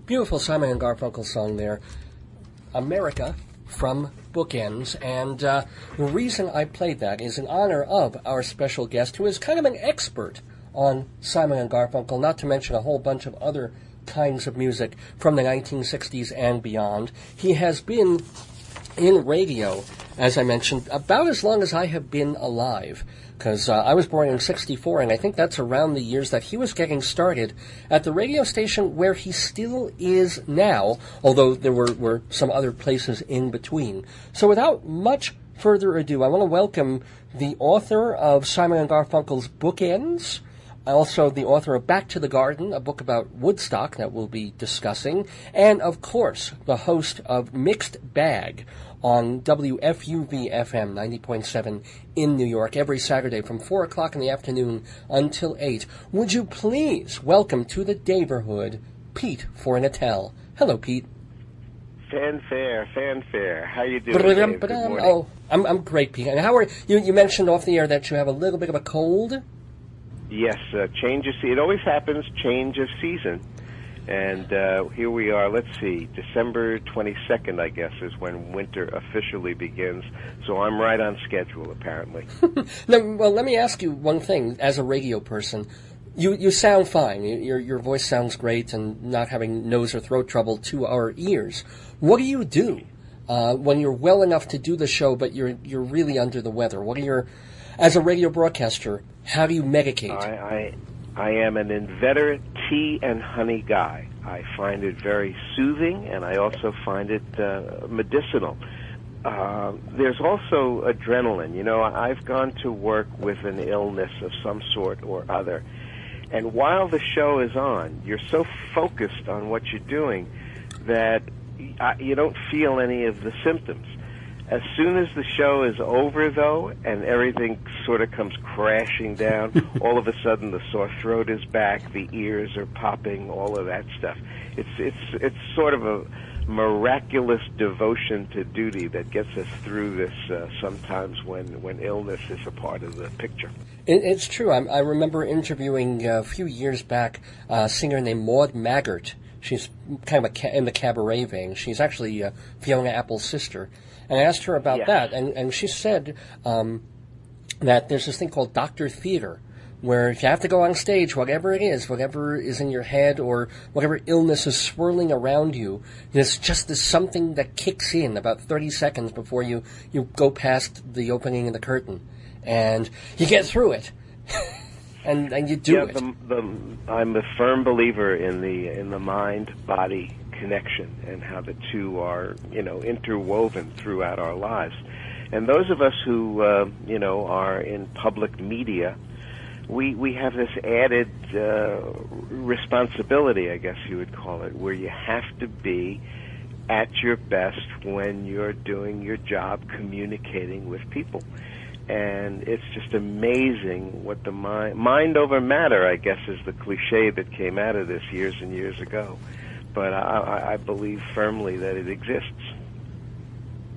Beautiful Simon and Garfunkel song there, America from Bookends. And the reason I played that is in honor of our special guest, who is kind of an expert on Simon and Garfunkel, not to mention a whole bunch of other kinds of music from the 1960s and beyond. He has been in radio, as I mentioned, about as long as I have been alive, because I was born in 64, and I think that's around the years that he was getting started at the radio station where he still is now, although there were some other places in between. So without much further ado, I want to welcome the author of Simon and Garfunkel's Bookends, also the author of Back to the Garden, a book about Woodstock that we'll be discussing, and, of course, the host of Mixed Bag on WFUV FM 90.7 in New York every Saturday from 4 o'clock in the afternoon until 8. Would you please welcome to the Daverhood, Pete Fornatale. Hello, Pete. Fanfare. How you doing, Dave? Good morning. Oh, I'm great, Pete. And how are you? You mentioned off the air that you have a little bit of a cold. Yes, change of season. It always happens, change of season. And here we are, let's see, December 22nd, I guess, is when winter officially begins. So I'm right on schedule, apparently. Now, well, let me ask you one thing. As a radio person, you sound fine. Your voice sounds great, and not having nose or throat trouble to our ears. What do you do when you're well enough to do the show, but you're really under the weather? What are your, as a radio broadcaster, how do you medicate? I am an inveterate tea and honey guy. I find it very soothing, and I also find it medicinal. There's also adrenaline. You know, I've gone to work with an illness of some sort or other, and while the show is on, you're so focused on what you're doing that you don't feel any of the symptoms. As soon as the show is over, though, and everything sort of comes crashing down, all of a sudden the sore throat is back, the ears are popping, all of that stuff. It's sort of a miraculous devotion to duty that gets us through this sometimes when illness is a part of the picture. It's true. I remember interviewing a few years back a singer named Maud Maggart. She's kind of in the cabaret vein. She's actually Fiona Apple's sister. And I asked her about that, and she said that there's this thing called Dr. Theater, where if you have to go on stage, whatever it is, whatever is in your head or whatever illness is swirling around you, there's just this something that kicks in about 30 seconds before you go past the opening of the curtain, and you get through it. And you do it. I'm a firm believer in the mind-body connection and how the two are, interwoven throughout our lives. And those of us who, are in public media, we have this added responsibility, I guess you would call it, where you have to be at your best when you're doing your job communicating with people. And it's just amazing what the mind over matter, I guess, is the cliche that came out of this years and years ago. But I believe firmly that it exists.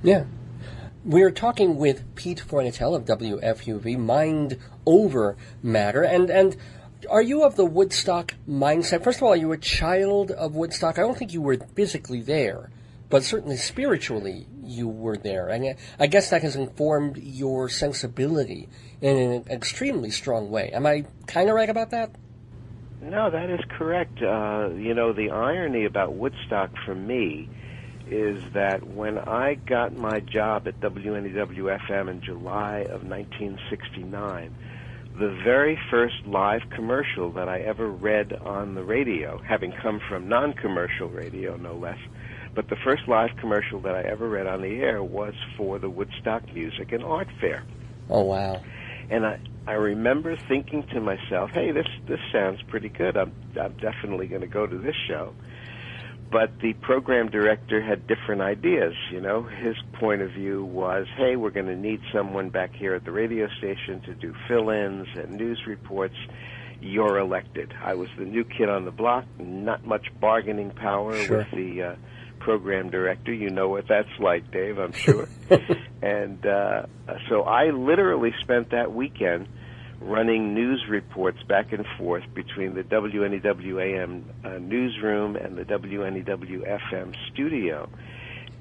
Yeah. We're talking with Pete Fornatale of WFUV, Mind Over Matter. And are you of the Woodstock mindset? First of all, are you a child of Woodstock? I don't think you were physically there, but certainly spiritually you were there. And I guess that has informed your sensibility in an extremely strong way. Am I kind of right about that? No, that is correct. The irony about Woodstock for me is that when I got my job at WNEW-FM in July of 1969, the very first live commercial that I ever read on the radio, having come from non-commercial radio, no less, but the first live commercial that I ever read on the air was for the Woodstock Music and Art Fair. Oh, wow. And I remember thinking to myself, hey, this sounds pretty good. I'm definitely going to go to this show. But the program director had different ideas, His point of view was, hey, we're going to need someone back here at the radio station to do fill-ins and news reports. You're elected. I was the new kid on the block, not much bargaining power with the program director. You know what that's like, Dave, I'm sure. And so I literally spent that weekend running news reports back and forth between the WNEW AM newsroom and the WNEW FM studio.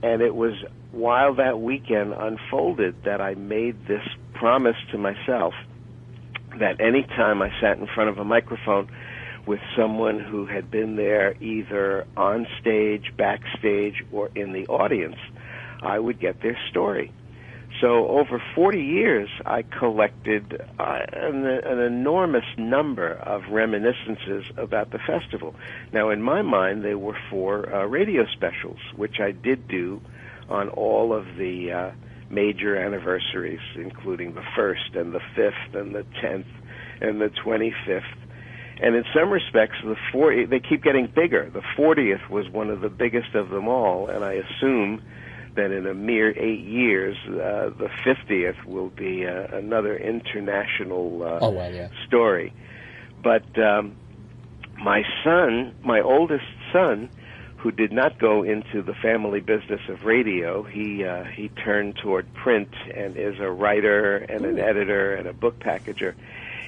And it was while that weekend unfolded that I made this promise to myself that any time I sat in front of a microphone with someone who had been there either on stage, backstage, or in the audience, I would get their story. So over 40 years, I collected an enormous number of reminiscences about the festival. Now, in my mind, they were 4 radio specials, which I did do on all of the major anniversaries, including the 1st and the 5th and the 10th and the 25th. And in some respects, they keep getting bigger. The 40th was one of the biggest of them all, and I assume that in a mere 8 years, the 50th will be another international story. But my son, my oldest son, who did not go into the family business of radio, he turned toward print and is a writer and an editor and a book packager.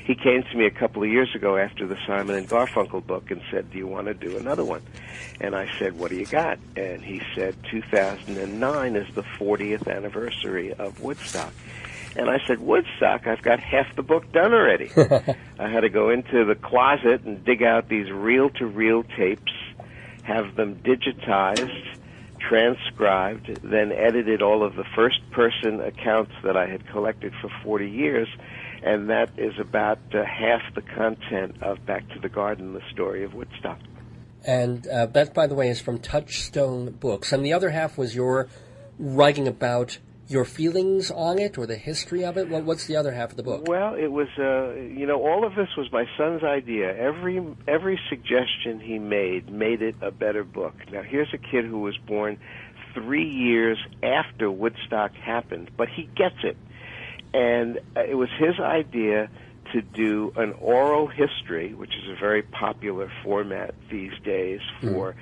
He came to me a couple of years ago after the Simon and Garfunkel book and said, "Do you want to do another one?" And I said, "What do you got?" And he said, 2009 is the 40th anniversary of Woodstock. And I said, "Woodstock? I've got half the book done already." I had to go into the closet and dig out these reel-to-reel tapes, have them digitized, transcribed, then edited all of the first-person accounts that I had collected for 40 years, and that is about half the content of Back to the Garden, the story of Woodstock. And that, by the way, is from Touchstone Books. And the other half was your writing about your feelings on it or the history of it. What's the other half of the book? Well, it was, all of this was my son's idea. Every suggestion he made it a better book. Now, here's a kid who was born 3 years after Woodstock happened, but he gets it. And it was his idea to do an oral history, which is a very popular format these days for,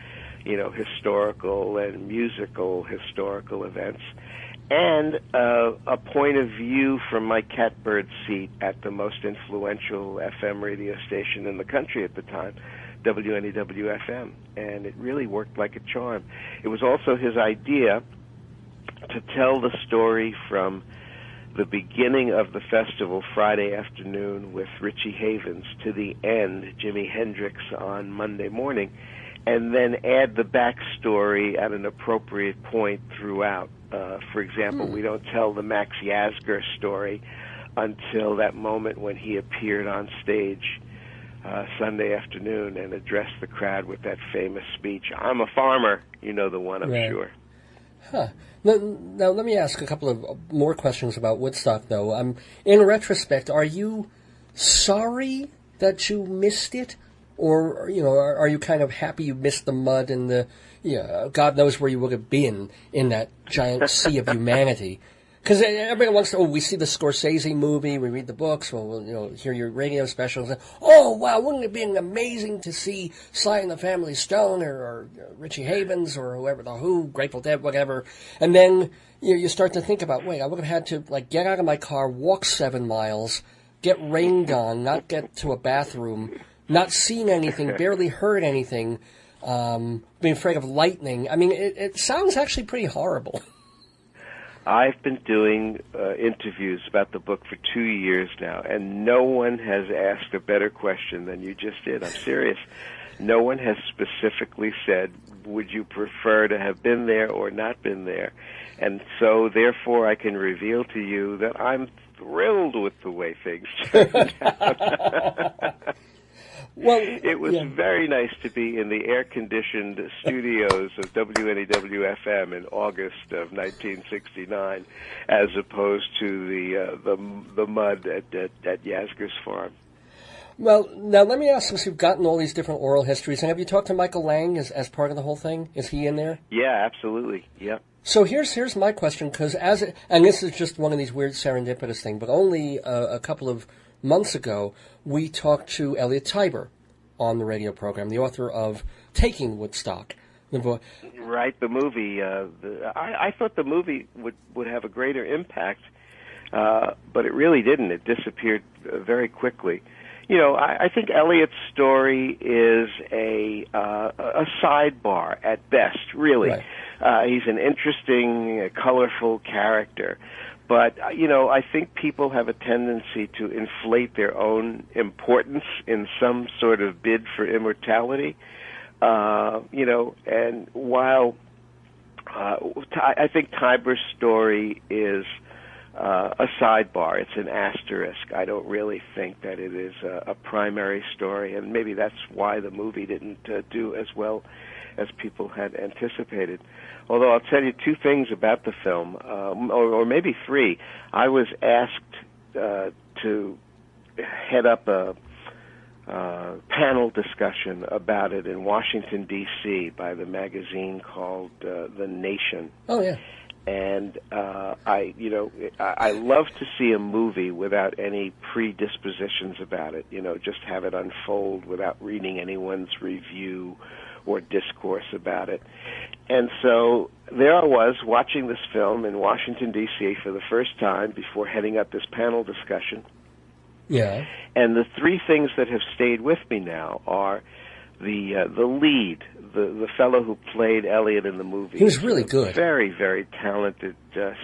historical and musical historical events, and a point of view from my catbird seat at the most influential FM radio station in the country at the time, WNEW FM. And it really worked like a charm. It was also his idea to tell the story from the beginning of the festival, Friday afternoon, with Richie Havens, to the end, Jimi Hendrix on Monday morning, and then add the backstory at an appropriate point throughout. For example, we don't tell the Max Yasgur story until that moment when he appeared on stage Sunday afternoon and addressed the crowd with that famous speech, "I'm a farmer," you know the one, I'm sure. Huh. Now, let me ask a couple of more questions about Woodstock, though. In retrospect, are you sorry that you missed it? Or, are you kind of happy you missed the mud and the, God knows where you would have been in that giant sea of humanity? Because everybody wants to, we see the Scorsese movie, we read the books, we'll hear your radio specials. And, wow, wouldn't it be amazing to see Sly and the Family Stone or Richie Havens or whoever, The Who, Grateful Dead, whatever. And then you start to think about, wait, I would have had to get out of my car, walk 7 miles, get rained on, not get to a bathroom, not seen anything, barely heard anything, being afraid of lightning. I mean, it sounds actually pretty horrible. I've been doing interviews about the book for 2 years now, and no one has asked a better question than you just did. I'm serious. No one has specifically said, would you prefer to have been there or not been there? And so, therefore, I can reveal to you that I'm thrilled with the way things turned out. Well, it was very nice to be in the air-conditioned studios of WNEW-FM in August of 1969, as opposed to the mud at Yasgur's farm. Well, now let me ask, since you've gotten all these different oral histories, and have you talked to Michael Lang as part of the whole thing? Is he in there? Yeah, absolutely. Yeah. So here's my question, because and this is just one of these weird serendipitous things, but only a couple of months ago, we talked to Elliot Tiber on the radio program, the author of Taking Woodstock. Right, the movie. I thought the movie would have a greater impact but it really didn't. It disappeared very quickly. You know, I think Elliot's story is a sidebar at best, really. Right. He's an interesting, colorful character. But, you know, I think people have a tendency to inflate their own importance in some sort of bid for immortality. You know, and while I think Tiber's story is a sidebar, it's an asterisk, I don't really think that it is a primary story, and maybe that's why the movie didn't do as well as people had anticipated. Although I'll tell you two things about the film, or maybe three. I was asked to head up a panel discussion about it in Washington, D.C. by the magazine called The Nation. Oh, yeah. And I love to see a movie without any predispositions about it, you know, just have it unfold without reading anyone's review or discourse about it. And so there I was watching this film in Washington, D.C. for the first time before heading up this panel discussion. Yeah. And the three things that have stayed with me now are the lead, the fellow who played Elliot in the movie. He was really good. Very, very talented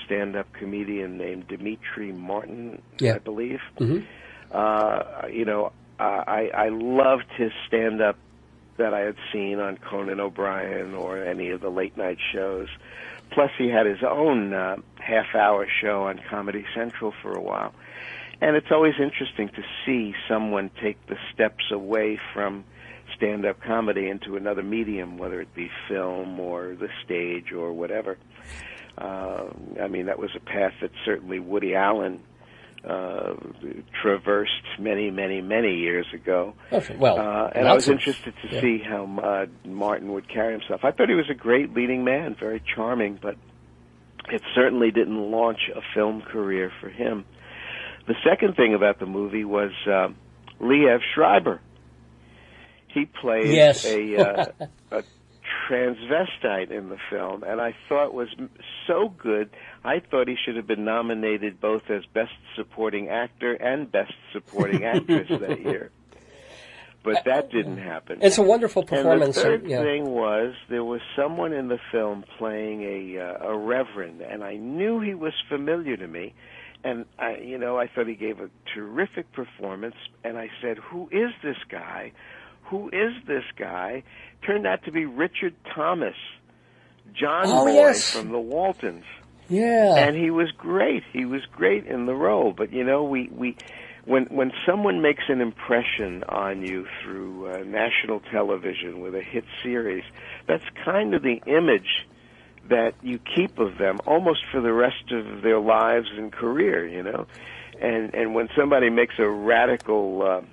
stand-up comedian named Dimitri Martin, I believe. Mm-hmm. You know, I loved his stand-up that I had seen on Conan O'Brien or any of the late-night shows. Plus, he had his own half-hour show on Comedy Central for a while. And it's always interesting to see someone take the steps away from stand-up comedy into another medium, whether it be film or the stage or whatever. I mean, that was a path that certainly Woody Allen traversed many, many, many years ago. Okay. Well, and I was interested to see how Martin would carry himself. I thought he was a great leading man, very charming, but it certainly didn't launch a film career for him. The second thing about the movie was Liev Schreiber. He played a transvestite in the film, and I thought was so good. I thought he should have been nominated both as Best Supporting Actor and Best Supporting Actress that year. But that didn't happen. It's a wonderful performance. And the third thing was there was someone in the film playing a reverend, and I knew he was familiar to me. And I thought he gave a terrific performance, and I said, "Who is this guy? Who is this guy?" Turned out to be Richard Thomas, John Boy from the Waltons. Yeah. And he was great. He was great in the role. But when someone makes an impression on you through national television with a hit series, that's kind of the image that you keep of them almost for the rest of their lives and career, you know. And when somebody makes a radical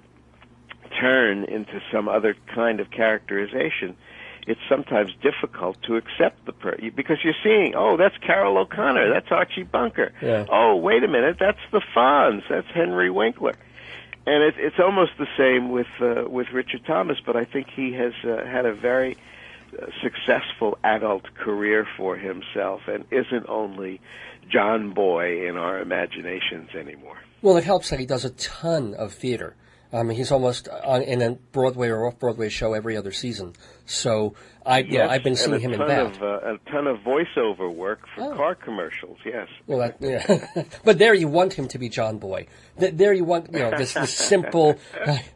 turn into some other kind of characterization, it's sometimes difficult to accept the because you're seeing, oh, that's Carol O'Connor, that's Archie Bunker. Yeah. Oh, wait a minute, that's the Fonz, that's Henry Winkler. And it's almost the same with Richard Thomas, but I think he has had a very successful adult career for himself and isn't only John Boy in our imaginations anymore. Well, it helps that he does a ton of theater. He's almost in a Broadway or off-Broadway show every other season. So I've been seeing him in that. A ton of voiceover work for car commercials. Yes. Well, but there you want him to be John Boy. There you want this simple,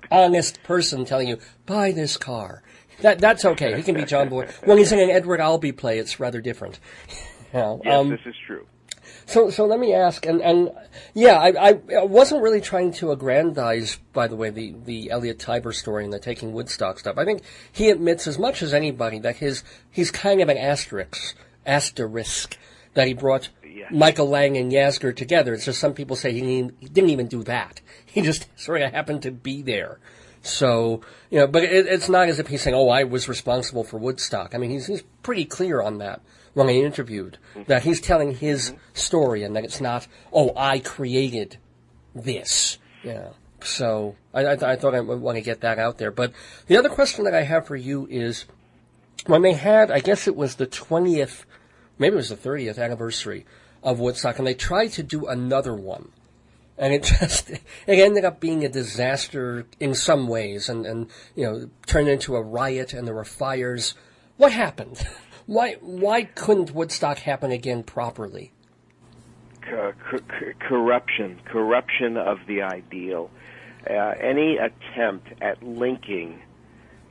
honest person telling you buy this car. That's okay. He can be John Boy. When he's in an Edward Albee play, it's rather different. Yes, this is true. So let me ask, I wasn't really trying to aggrandize, by the way, the Elliot Tiber story and the Taking Woodstock stuff. I think he admits as much as anybody that he's kind of an asterisk that he brought Michael Lang and Yasgur together. It's just some people say he didn't even do that. He just sort of happened to be there. So, but it's not as if he's saying, oh, I was responsible for Woodstock. I mean, he's pretty clear on that when I interviewed, that he's telling his story and that it's not, oh, I created this. So I thought I would want to get that out there. But the other question that I have for you is, when they had, I guess it was the 20th, maybe it was the 30th anniversary of Woodstock, and they tried to do another one. And it ended up being a disaster in some ways, and turned into a riot, and there were fires. What happened? Why couldn't Woodstock happen again properly? Corruption of the ideal. Any attempt at linking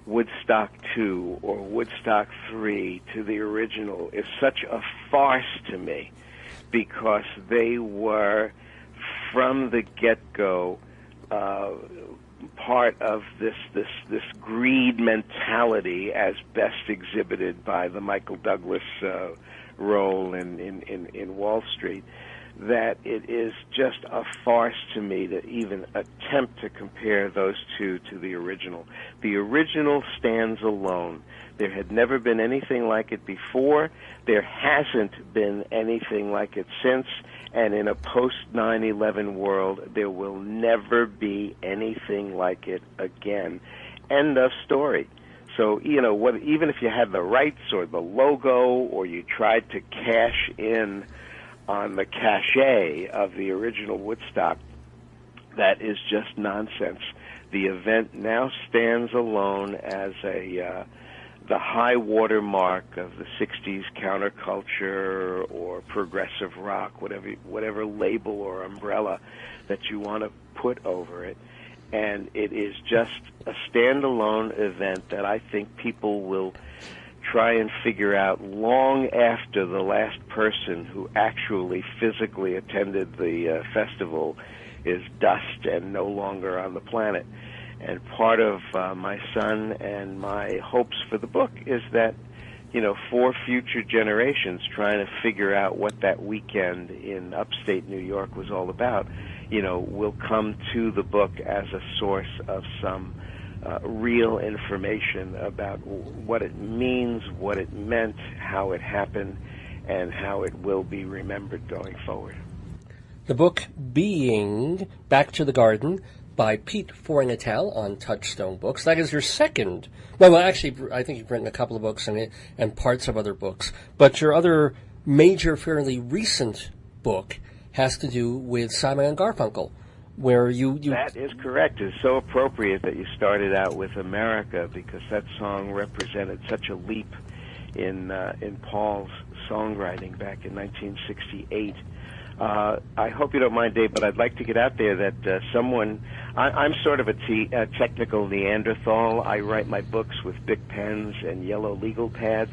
Woodstock 2 or Woodstock 3 to the original is such a farce to me, because they were, from the get-go, part of this greed mentality, as best exhibited by the Michael Douglas role in Wall Street, that it is just a farce to me to even attempt to compare those two to the original. The original stands alone. There had never been anything like it before. There hasn't been anything like it since. And in a post-9/11 world, there will never be anything like it again. End of story. So, even if you had the rights or the logo, or you tried to cash in on the cachet of the original Woodstock, that is just nonsense. The event now stands alone as the high water mark of the 60s counterculture or progressive rock, whatever label or umbrella that you want to put over it. And it is just a standalone event that I think people will try and figure out long after the last person who actually physically attended the festival is dust and no longer on the planet. And part of my son and my hopes for the book is that, for future generations trying to figure out what that weekend in upstate New York was all about, will come to the book as a source of some real information about what it means, what it meant, how it happened, and how it will be remembered going forward. The book being Back to the Garden by Pete Fornatale on Touchstone Books. That is your second. Well, actually, I think you've written a couple of books and parts of other books. But your other major, fairly recent book has to do with Simon and Garfunkel, where you... That is correct. It's so appropriate that you started out with America, because that song represented such a leap in Paul's songwriting back in 1968. I hope you don't mind, Dave, but I'd like to get out there that I'm sort of a technical Neanderthal. I write my books with big pens and yellow legal pads,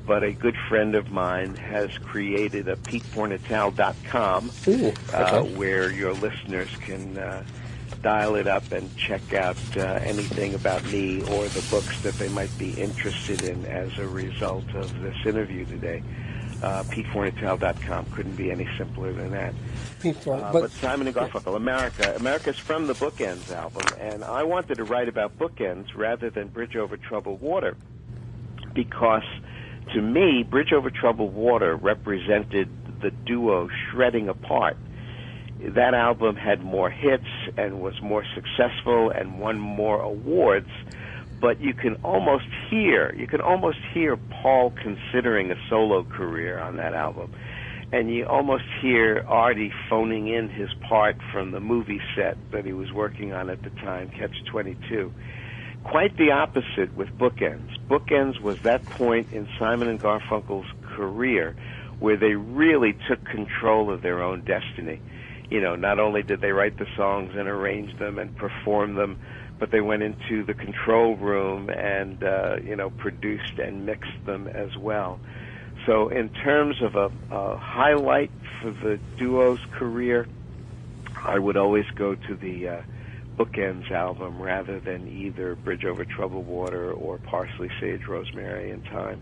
but a good friend of mine has created a PeteFornatale.com where your listeners can dial it up and check out anything about me or the books that they might be interested in as a result of this interview today. PeteFornatale.com couldn't be any simpler than that. But Simon and Garfunkel, America's from the Bookends album, and I wanted to write about Bookends rather than Bridge Over Troubled Water, because to me, Bridge Over Troubled Water represented the duo shredding apart. That album had more hits and was more successful and won more awards, but you can almost hear Paul considering a solo career on that album. And you almost hear Artie phoning in his part from the movie set that he was working on at the time, Catch-22. Quite the opposite with Bookends. Bookends was that point in Simon and Garfunkel's career where they really took control of their own destiny. Not only did they write the songs and arrange them and perform them, but they went into the control room and, produced and mixed them as well. So in terms of a highlight for the duo's career, I would always go to the Bookends album rather than either Bridge Over Troubled Water or Parsley, Sage, Rosemary, and Thyme.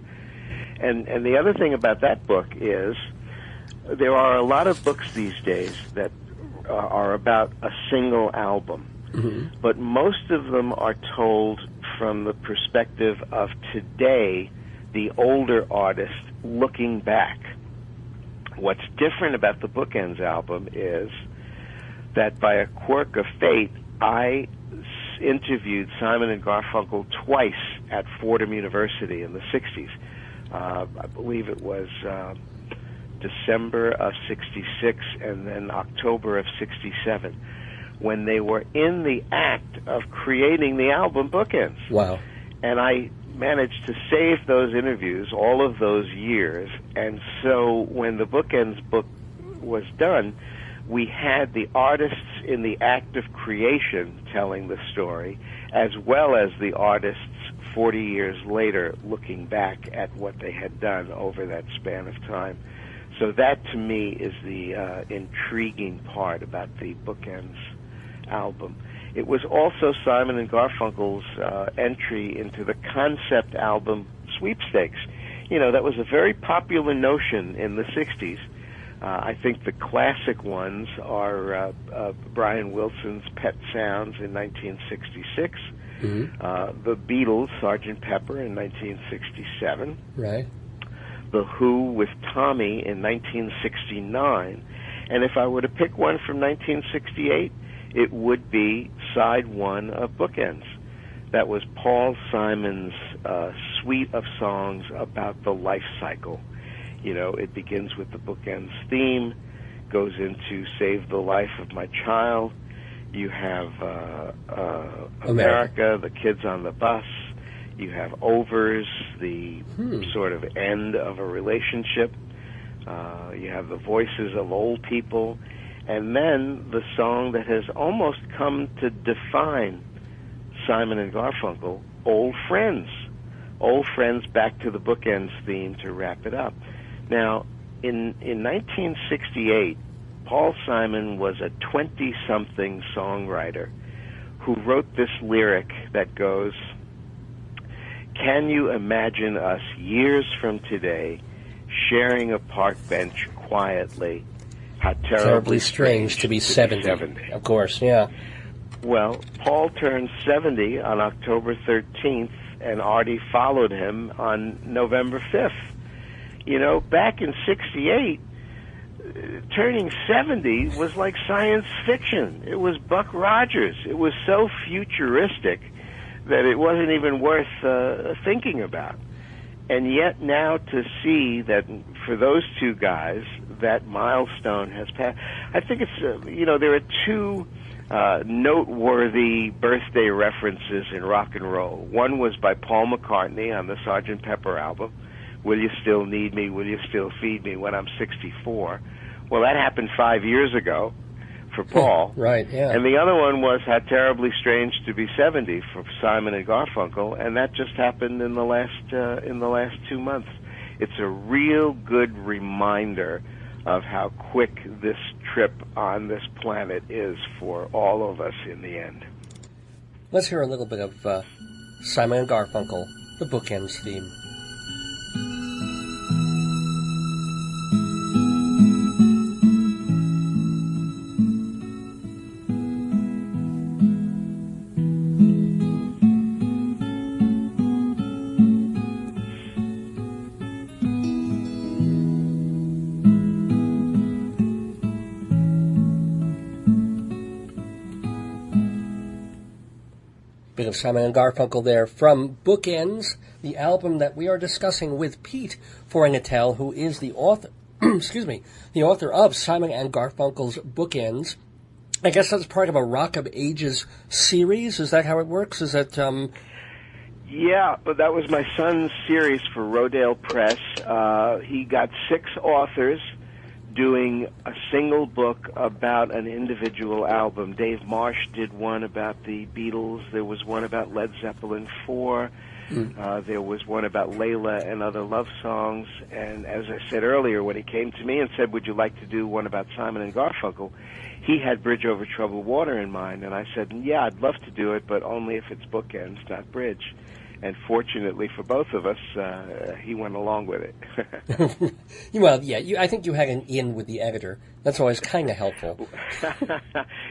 And the other thing about that book is there are a lot of books these days that are about a single album. Mm-hmm. But most of them are told from the perspective of today, the older artist looking back. What's different about the Bookends album is that by a quirk of fate, I interviewed Simon and Garfunkel twice at Fordham University in the 60s. I believe it was December of 66 and then October of 67, when they were in the act of creating the album Bookends. Wow. And I managed to save those interviews all of those years, and so when the Bookends book was done, we had the artists in the act of creation telling the story, as well as the artists 40 years later looking back at what they had done over that span of time. So that, to me, is the intriguing part about the Bookends album. It was also Simon and Garfunkel's entry into the concept album sweepstakes. You know, that was a very popular notion in the 60s. I think the classic ones are Brian Wilson's Pet Sounds in 1966, the Beatles' Sgt. Pepper in 1967, right? The Who with Tommy in 1969, and if I were to pick one from 1968, it would be side one of Bookends. That was Paul Simon's suite of songs about the life cycle. You know, it begins with the Bookends theme, goes into Save the Life of My Child. You have America, the Kids on the Bus. You have Overs, the sort of end of a relationship. You have the Voices of Old People. And then the song that has almost come to define Simon and Garfunkel, Old Friends. Old Friends, back to the Bookends theme to wrap it up. Now, in 1968, Paul Simon was a 20-something songwriter who wrote this lyric that goes, "Can you imagine us years from today sharing a park bench quietly? How terribly strange to be 70. Of course, yeah. Well, Paul turned 70 on October 13th, and Artie followed him on November 5th. You know, back in 68, turning 70 was like science fiction. It was Buck Rogers. It was so futuristic that it wasn't even worth thinking about. And yet now to see that for those two guys, that milestone has passed. I think it's, you know, there are two noteworthy birthday references in rock and roll. One was by Paul McCartney on the Sgt. Pepper album, "Will You Still Need Me, Will You Still Feed Me When I'm 64? Well, that happened 5 years ago for Paul. Right, yeah. And the other one was How Terribly Strange to Be 70 for Simon and Garfunkel, and that just happened in the last 2 months. It's a real good reminder of how quick this trip on this planet is for all of us in the end. Let's hear a little bit of Simon and Garfunkel, the Bookends theme. Bit of Simon and Garfunkel there from Bookends, the album that we are discussing with Pete Fornatale, who is the author, the author of Simon and Garfunkel's Bookends. I guess that's part of a Rock of Ages series. Is that how it works? Is that, Yeah, but that was my son's series for Rodale Press. He got 6 authors doing a single book about an individual album. Dave Marsh did one about the Beatles. There was one about Led Zeppelin 4. There was one about Layla and other love songs. And as I said earlier, when he came to me and said, would you like to do one about Simon and Garfunkel, he had Bridge Over Troubled Water in mind. And I said, yeah, I'd love to do it, but only if it's Bookends, not Bridge. And fortunately for both of us, he went along with it. Well, yeah, I think you had an in with the editor. That's always kind of helpful.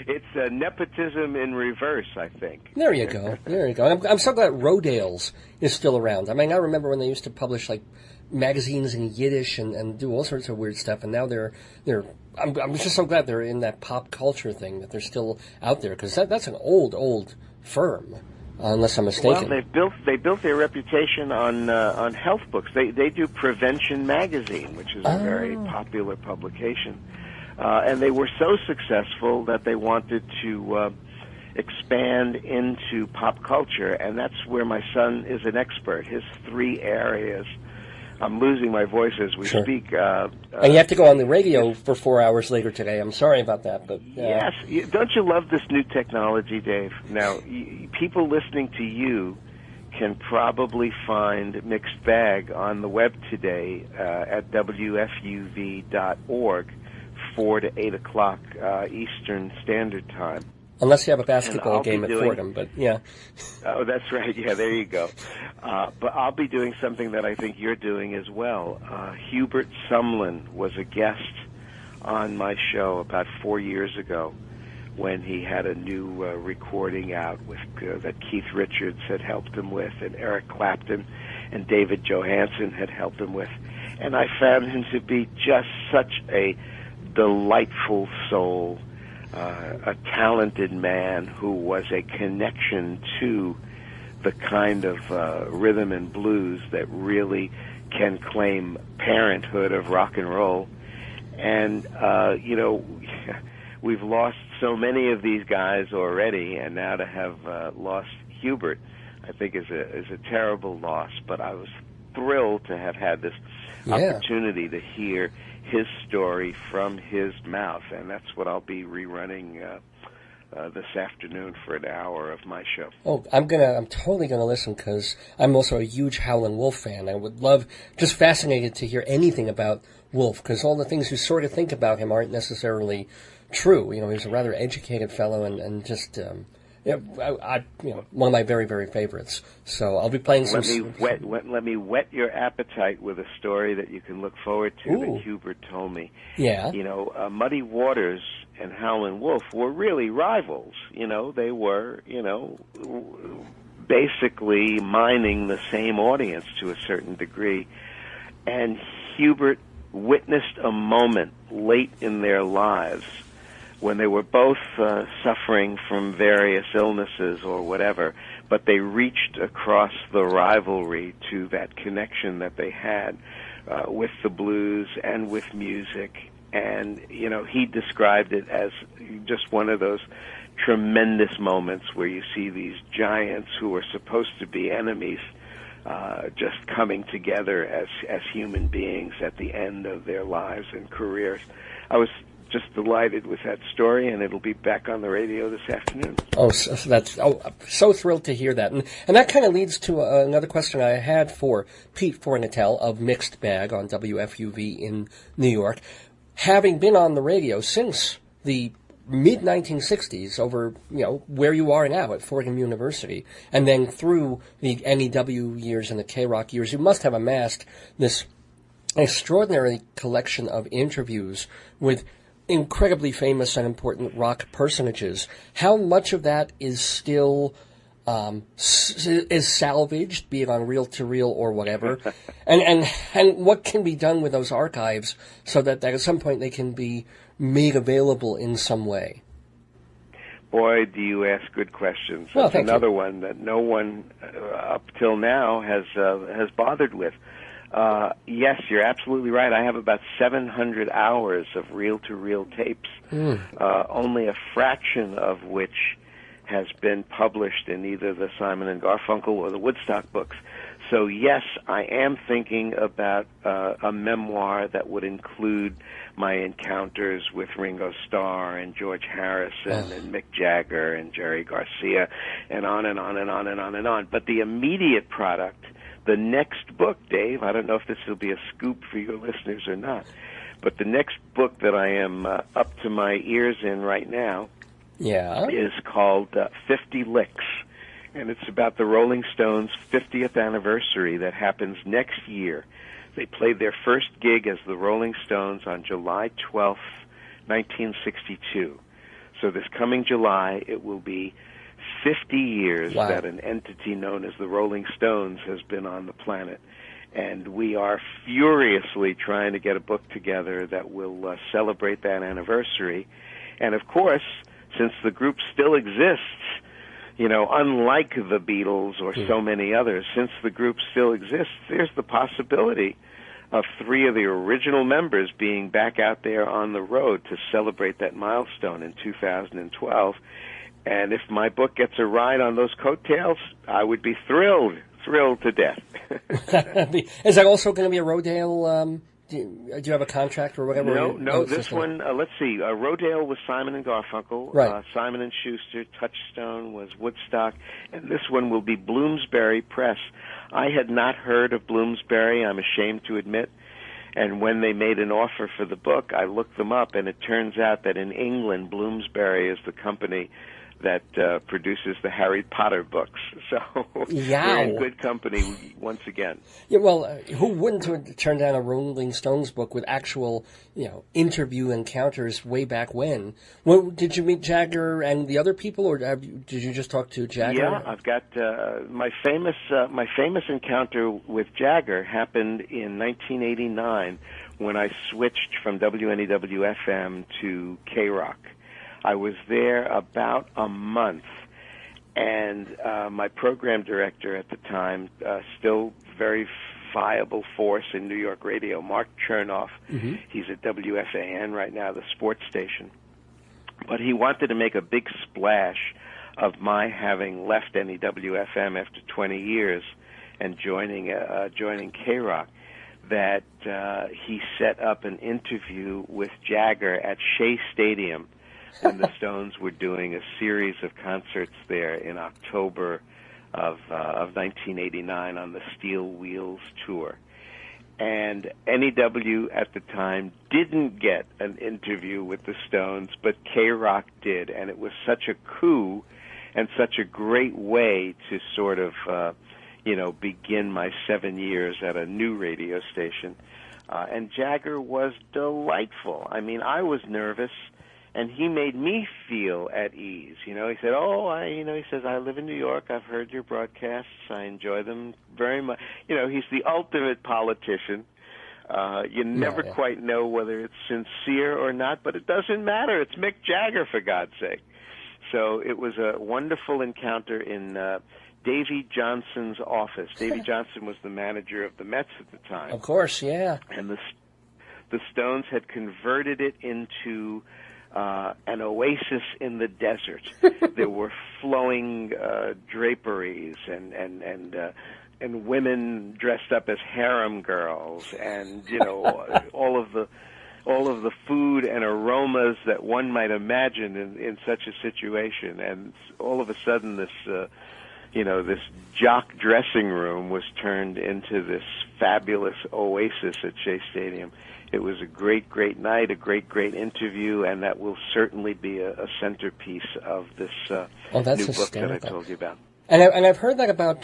It's nepotism in reverse, I think. There you go. There you go. I'm so glad Rodale's is still around. I mean, I remember when they used to publish like magazines in Yiddish and do all sorts of weird stuff, and now I'm just so glad they're in that pop culture thing, that they're still out there, because that's an old firm. unless I'm mistaken. Well, they built their reputation on health books. They do Prevention Magazine, which is a very popular publication, and they were so successful that they wanted to expand into pop culture, and that's where my son is an expert. His three areas. I'm losing my voice as we speak. And you have to go on the radio for 4 hours later today. I'm sorry about that, but yes, don't you love this new technology, Dave? Now, people listening to you can probably find Mixed Bag on the web today at WFUV.org, 4 to 8 o'clock Eastern Standard Time. Unless you have a basketball game at Fordham, but yeah. Oh, that's right. Yeah, there you go. But I'll be doing something that I think you're doing as well. Hubert Sumlin was a guest on my show about 4 years ago when he had a new recording out with that Keith Richards had helped him with, and Eric Clapton and David Johansen had helped him with. And I found him to be just such a delightful soul. A talented man who was a connection to the kind of rhythm and blues that really can claim parenthood of rock and roll. And, we've lost so many of these guys already, and now to have lost Hubert, I think is a terrible loss. But I was thrilled to have had this opportunity to hear his story from his mouth, and that's what I'll be rerunning this afternoon for an hour of my show. Oh, I'm totally gonna listen, because I'm also a huge Howlin' Wolf fan. I would love, just fascinated to hear anything about Wolf, because all the things you sort of think about him aren't necessarily true. He's a rather educated fellow, and just one of my very, very favorites. So I'll be playing some. Let me whet your appetite with a story that you can look forward to that Hubert told me. Yeah. Muddy Waters and Howlin' Wolf were really rivals. They were, basically mining the same audience to a certain degree. And Hubert witnessed a moment late in their lives when they were both suffering from various illnesses or whatever, but they reached across the rivalry to that connection that they had with the blues and with music. And, he described it as just one of those tremendous moments where you see these giants who are supposed to be enemies just coming together as human beings at the end of their lives and careers. I was just delighted with that story, and it'll be back on the radio this afternoon. I'm so thrilled to hear that. And that kind of leads to another question I had for Pete Fornatale of Mixed Bag on WFUV in New York. Having been on the radio since the mid-1960s over, where you are now at Fordham University, and then through the NEW years and the K-Rock years, you must have amassed this extraordinary collection of interviews with incredibly famous and important rock personages. How much of that is still is salvaged, be it on reel-to-reel or whatever, and what can be done with those archives so that at some point they can be made available in some way? Boy, do you ask good questions. Well, That's another one that no one up till now has bothered with. Yes, you're absolutely right. I have about 700 hours of reel-to-reel tapes, only a fraction of which has been published in either the Simon & Garfunkel or the Woodstock books. So, yes, I am thinking about a memoir that would include my encounters with Ringo Starr and George Harrison and Mick Jagger and Jerry Garcia, and on and on and on and on and on. But the immediate product, the next book, Dave, I don't know if this will be a scoop for your listeners or not, but the next book that I am up to my ears in right now is called 50 Licks, and it's about the Rolling Stones' 50th anniversary that happens next year. They played their first gig as the Rolling Stones on July 12th, 1962. So this coming July, it will be 50 years that an entity known as the Rolling Stones has been on the planet. And we are furiously trying to get a book together that will celebrate that anniversary. And, of course, since the group still exists, unlike the Beatles or so many others, since the group still exists, there's the possibility of 3 of the original members being back out there on the road to celebrate that milestone in 2012. And if my book gets a ride on those coattails, I would be thrilled to death. Is that also going to be a Rodale? Do you have a contract or whatever? No. This one, let's see. Rodale was Simon and Garfunkel. Right. Simon and Schuster. Touchstone was Woodstock. And this one will be Bloomsbury Press. I had not heard of Bloomsbury, I'm ashamed to admit. And when they made an offer for the book, I looked them up, and it turns out that in England, Bloomsbury is the company that produces the Harry Potter books. So we're in good company once again. Yeah, well, who wouldn't turn down a Rolling Stones book with actual, interview encounters way back when? Well, did you meet Jagger and the other people, or did you just talk to Jagger? Yeah, I've got my famous encounter with Jagger happened in 1989 when I switched from WNEW-FM to K-Rock. I was there about a month, and my program director at the time, still very viable force in New York radio, Mark Chernoff, he's at WFAN right now, the sports station, but he wanted to make a big splash of my having left NEWFM after 20 years and joining K-Rock, that he set up an interview with Jagger at Shea Stadium when the Stones were doing a series of concerts there in October of 1989 on the Steel Wheels tour. And NEW at the time didn't get an interview with the Stones, but K-Rock did, and it was such a coup and such a great way to sort of, begin my 7 years at a new radio station. And Jagger was delightful. I mean, I was nervous, and he made me feel at ease. He said, he says, I live in New York. I've heard your broadcasts. I enjoy them very much. He's the ultimate politician. You never quite know whether it's sincere or not, but it doesn't matter. It's Mick Jagger, for God's sake. So it was a wonderful encounter in Davy Johnson's office. Davy Johnson was the manager of the Mets at the time. Of course, yeah. And the Stones had converted it into an oasis in the desert. There were flowing draperies and women dressed up as harem girls, and all of the food and aromas that one might imagine in such a situation. And all of a sudden, this jock dressing room was turned into this fabulous oasis at Shea Stadium. It was a great, great night, a great, great interview, and that will certainly be a centerpiece of this new book that I told you about. And I've heard that about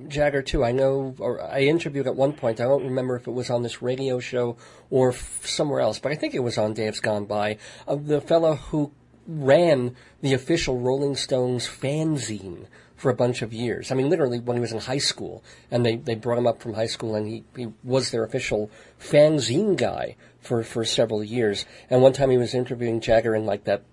Jagger, too. I know, or I interviewed at one point, I don't remember if it was on this radio show or somewhere else, but I think it was on Dave's Gone By, the fellow who ran the official Rolling Stones fanzine for a bunch of years. I mean, literally when he was in high school, and they brought him up from high school, and he was their official fanzine guy for several years. And one time he was interviewing Jagger in like that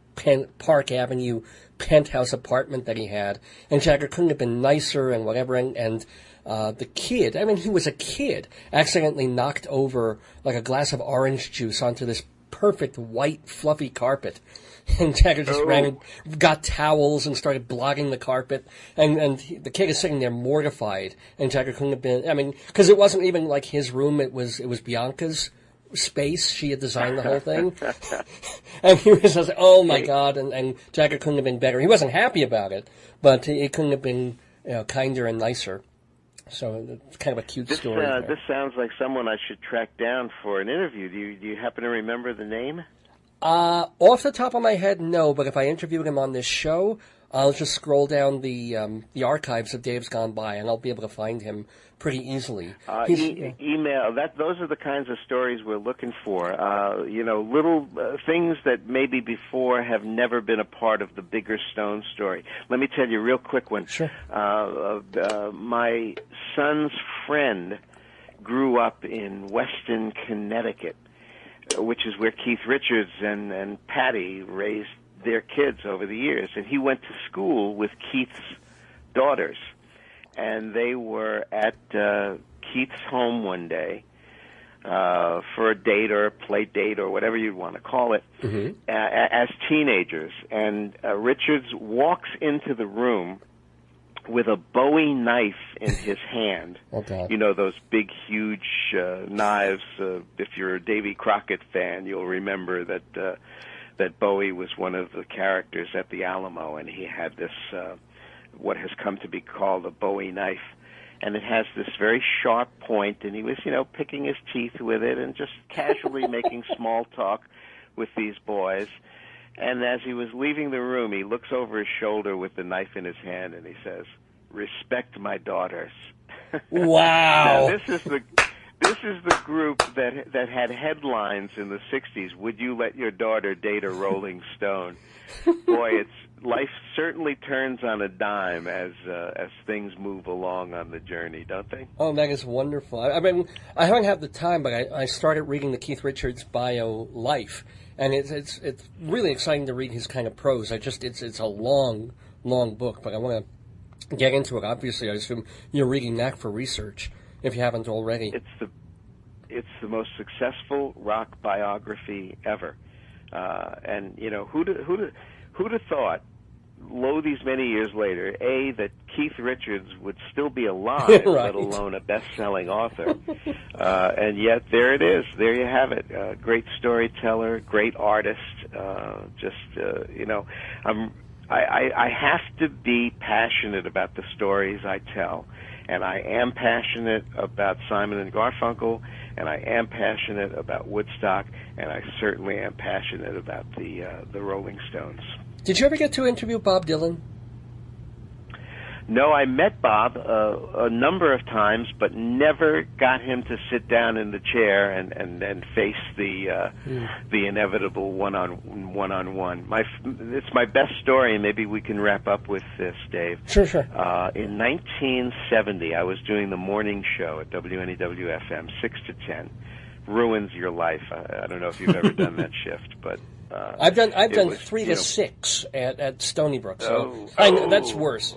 Park Avenue penthouse apartment that he had, and Jagger couldn't have been nicer and whatever, and the kid, I mean, he was a kid, accidentally knocked over like a glass of orange juice onto this perfect white fluffy carpet. And Jagger just ran and got towels and started blotting the carpet. And the kid is sitting there mortified. And Jagger couldn't have been, I mean, because it wasn't even like his room. It was Bianca's space. She had designed the whole thing. And he was just, oh my God. And Jagger couldn't have been better. He wasn't happy about it, but he couldn't have been kinder and nicer. So it's kind of a cute story. This sounds like someone I should track down for an interview. Do you happen to remember the name? Off the top of my head, no. But if I interviewed him on this show, I'll just scroll down the archives of Dave's Gone By, and I'll be able to find him pretty easily. Email that. Those are the kinds of stories we're looking for. Little things that maybe before have never been a part of the bigger Stone story. Let me tell you a real quick one. Sure. My son's friend grew up in Weston, Connecticut, which is where Keith Richards and Patty raised their kids over the years. And he went to school with Keith's daughters, and they were at Keith's home one day for a date or a play date or whatever you'd want to call it, as teenagers. And Richards walks into the room with a Bowie knife in his hand. Okay. You know, those big, huge knives. If you're a Davy Crockett fan, you'll remember that Bowie was one of the characters at the Alamo, and he had this, what has come to be called a Bowie knife. And it has this very sharp point, and he was, picking his teeth with it and just casually making small talk with these boys. And as he was leaving the room, he looks over his shoulder with the knife in his hand, and he says, "Respect my daughters." Wow! Now, this is the group that had headlines in the '60s. Would you let your daughter date a Rolling Stone? Boy, life certainly turns on a dime as things move along on the journey, don't they? Oh, that is wonderful. I mean, I haven't had the time, but I started reading the Keith Richards bio, Life. And it's really exciting to read his kind of prose. It's a long book, but I want to get into it. Obviously, I assume you're reading that for research, if you haven't already. It's the most successful rock biography ever, and who'd have thought, lo, these many years later, that Keith Richards would still be alive, right. let alone a best-selling author. And yet, there it is. There you have it. Great storyteller, great artist. I have to be passionate about the stories I tell. And I am passionate about Simon and Garfunkel, and I am passionate about Woodstock, and I certainly am passionate about the Rolling Stones. Did you ever get to interview Bob Dylan? No, I met Bob a number of times, but never got him to sit down in the chair and face the inevitable one-on-one. It's my best story, and maybe we can wrap up with this, Dave. Sure. In 1970, I was doing the morning show at WNEW-FM, 6 to 10. Ruins your life. I don't know if you've ever done that shift, but... I've done 3 to 6 at Stony Brook, so that's worse.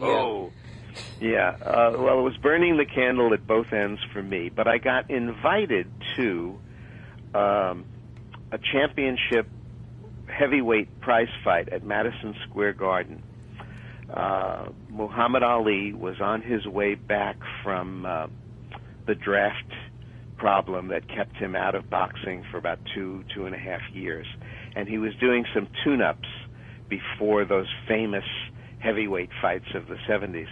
Yeah. Well, it was burning the candle at both ends for me, but I got invited to a championship heavyweight prize fight at Madison Square Garden. Muhammad Ali was on his way back from the draft problem that kept him out of boxing for about 2.5 years. And he was doing some tune-ups before those famous heavyweight fights of the 70s.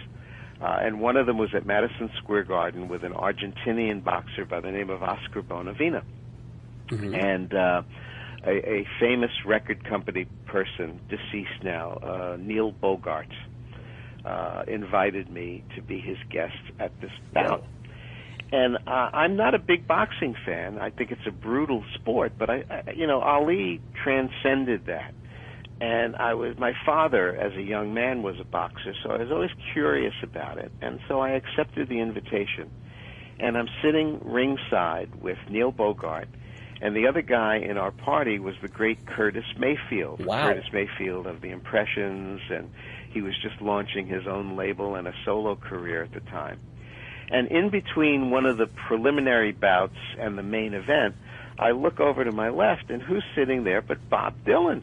And one of them was at Madison Square Garden with an Argentinian boxer by the name of Oscar Bonavena. And a famous record company person, deceased now, Neil Bogart, invited me to be his guest at this bout. And I'm not a big boxing fan. I think it's a brutal sport, but Ali transcended that. And my father, as a young man, was a boxer, so I was always curious about it. And so I accepted the invitation. And I'm sitting ringside with Neil Bogart, and the other guy in our party was the great Curtis Mayfield. Wow. Curtis Mayfield of the Impressions, and he was just launching his own label and a solo career at the time. And in between one of the preliminary bouts and the main event, I look over to my left, and who's sitting there but Bob Dylan?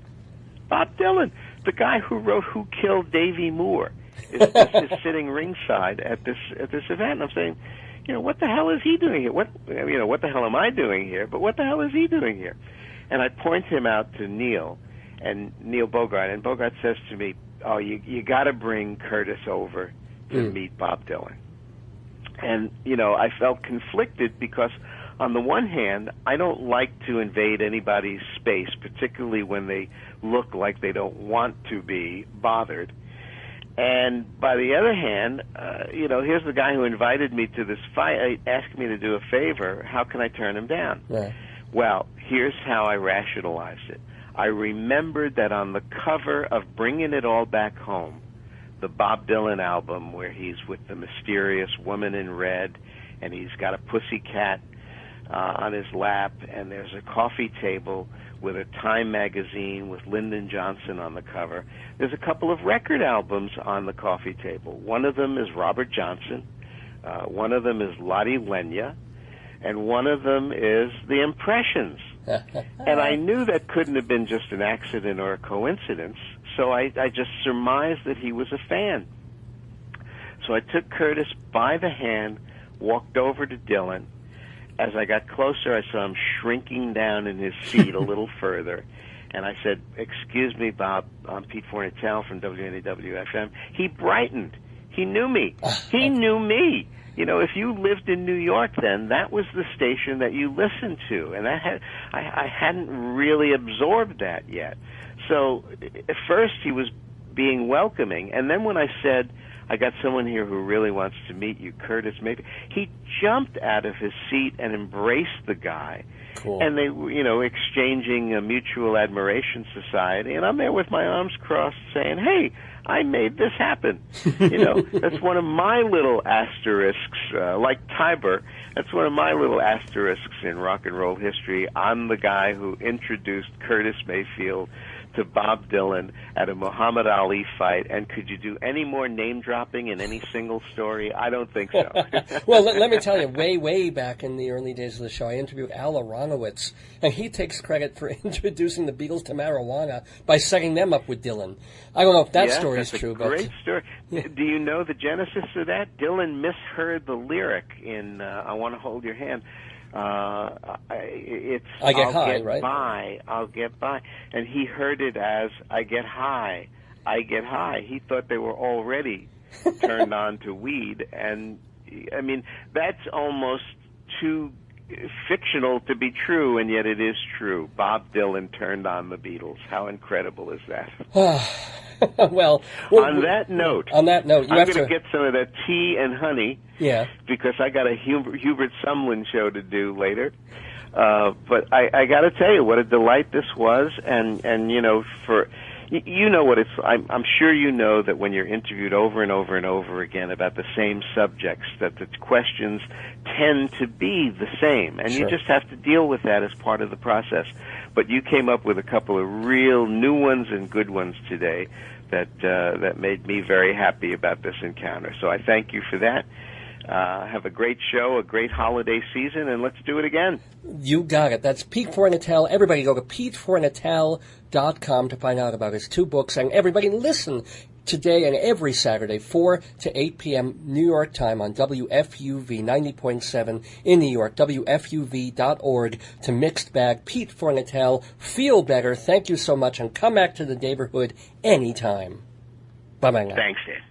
Bob Dylan, the guy who wrote "Who Killed Davy Moore," is sitting ringside at this event. And I'm saying, what the hell is he doing here? What the hell am I doing here? But what the hell is he doing here? And I point him out to Neil Bogart, and Bogart says to me, "Oh, you got to bring Curtis over to meet Bob Dylan." And, I felt conflicted because, on the one hand, I don't like to invade anybody's space, particularly when they look like they don't want to be bothered. And by the other hand, here's the guy who invited me to this fight, asked me to do a favor. How can I turn him down? Yeah. Well, here's how I rationalized it. I remembered that on the cover of Bringing It All Back Home, the Bob Dylan album, where he's with the mysterious woman in red, and he's got a pussycat on his lap, and there's a coffee table with a Time magazine with Lyndon Johnson on the cover. There's a couple of record albums on the coffee table. One of them is Robert Johnson, one of them is Lottie Lenya, and one of them is The Impressions. And I knew that couldn't have been just an accident or a coincidence, so I just surmised that he was a fan. So I took Curtis by the hand, walked over to Dylan. As I got closer, I saw him shrinking down in his seat a little further. And I said, "Excuse me, Bob, I'm Pete Fornatale from WFUV." He brightened. He knew me. He knew me. You know, if you lived in New York then, that was the station that you listened to. And I hadn't really absorbed that yet. So at first he was being welcoming. And then when I said, "I got someone here who really wants to meet you, Curtis, maybe," he jumped out of his seat and embraced the guy. Cool. And they were, exchanging a mutual admiration society. And I'm there with my arms crossed saying, "Hey, I made this happen." That's one of my little asterisks, like Tiber. That's one of my little asterisks in rock and roll history. I'm the guy who introduced Curtis Mayfield to Bob Dylan at a Muhammad Ali fight. And could you do any more name dropping in any single story? I don't think so. Well, let me tell you, way back in the early days of the show, I interviewed Al Aronowitz, and he takes credit for introducing the Beatles to marijuana by setting them up with Dylan. I don't know if that story is true, but great story. Yeah. Do you know the genesis of that? Dylan misheard the lyric in "I Want to Hold Your Hand." It's I get I'll high, get right? by, I'll get by, and he heard it as "I get high, I get high." He thought they were already turned on to weed, and I mean that's almost too fictional to be true, and yet it is true. Bob Dylan turned on the Beatles. How incredible is that? well, on that note, you I'm have going to to get some of that tea and honey. Yeah. Because I got a Hubert Sumlin show to do later. But I got to tell you what a delight this was, and what it's. I'm sure you know that when you're interviewed over and over and over again about the same subjects, that the questions tend to be the same, and Sure. you just have to deal with that as part of the process. But you came up with a couple of real new ones and good ones today that made me very happy about this encounter. So I thank you for that. Have a great show, a great holiday season, and let's do it again. You got it. That's Pete Fornatale. Everybody go to PeteFornatale.com to find out about his 2 books. And everybody listen today and every Saturday, 4 to 8 p.m. New York time on WFUV 90.7 in New York, WFUV.org to Mixed Bag. Pete Fornatale, feel better. Thank you so much, and come back to the neighborhood anytime. Bye-bye now. Thanks, Ed.